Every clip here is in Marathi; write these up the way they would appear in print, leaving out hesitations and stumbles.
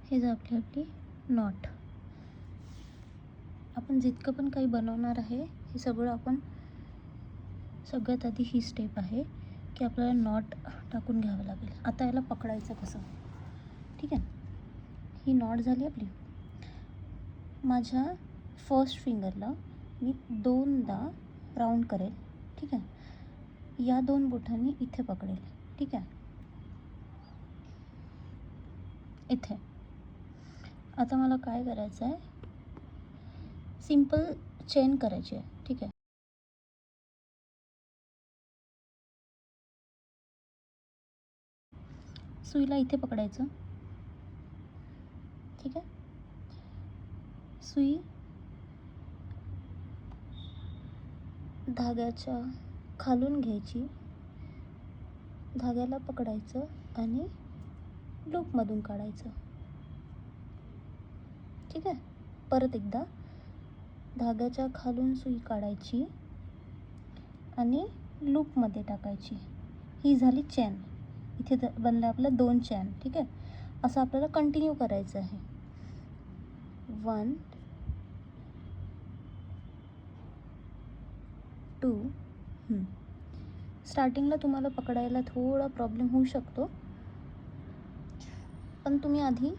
हे आपली आपली नॉट. आपण जितकं पण काही बनवणार आहे हे सगळं आपण सगळ्यात आधी ही स्टेप आहे की आपल्याला नॉट टाकून घ्यावं लागेल. आता याला पकडायचं कसं, ठीक आहे. ही नॉट झाली आपली. माझ्या फर्स्ट फिंगरला मी 2दा राऊंड करेल, ठीक आहे. या 2 बोटांनी इथे पकडेल, ठीक आहे, इथे. आता मला काय करायचं आहे, सिंपल चेन करायची आहे, ठीक आहे. सुईला इथे पकडायचं, ठीक आहे. सुई धाग्याच्या खालून घ्यायची, धाग्याला पकडायचं आणि लूपमधून काढायचं, ठीक आहे. परत एकदा धाग्याच्या खालून सुई काढायची आणि लूपमध्ये टाकायची. ही झाली चेन. इथे बनलं आपलं 2 चेन, ठीक आहे. असं आपल्याला कंटिन्यू करायचं आहे. 1 2. स्टार्टिंगला तुम्हाला पकडायला थोडा प्रॉब्लेम होऊ शकतो, पण तुम्ही आधी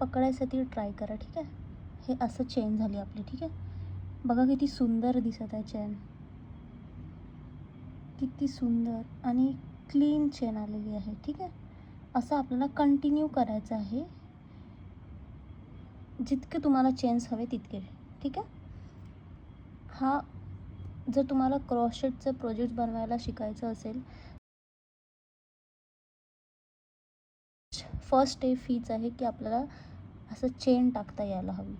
पकडायसाठी ट्राय करा, ठीक आहे. हे असं चेन झाली आपली, ठीक आहे. बघा किती सुंदर दिसत आहे चेन, किती सुंदर आणि क्लीन चेन आलेली आहे, ठीक आहे. असं आपल्याला कंटिन्यू करायचं आहे, जितके तुम्हाला चेन्स हवे तितके, ठीक आहे. हा जर तुम्हाला क्रॉशेटचं प्रोजेक्ट बनवायला शिकायचं असेल, फर्स्ट स्टेप हीच आहे की आपल्याला असं चेन टाकता यायला हवी,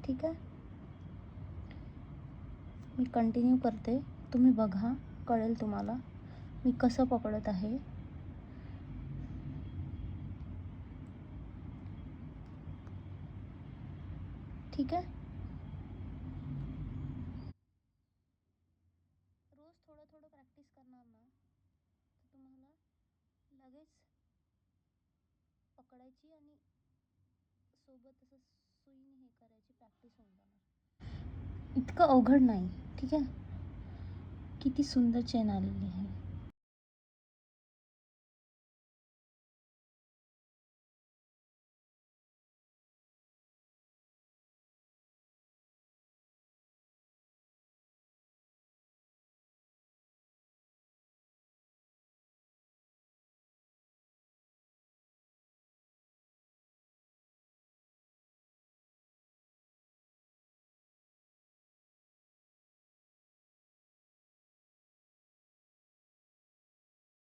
ठीक आहे. मी कंटिन्यू करते, तुम्ही बघा, कळेल तुम्हाला मी कसं पकडत आहे. ठीक आहे. रोज थोडं थोडं प्रॅक्टिस करणार ना, तर तुम्हाला लगेच पकडायची आणि सोबत असं सुईने हे करायची प्रॅक्टिस होऊन जाणार. इतकं अवघड नाही, ठीक आहे. किती सुंदर चेन आलेली आहे.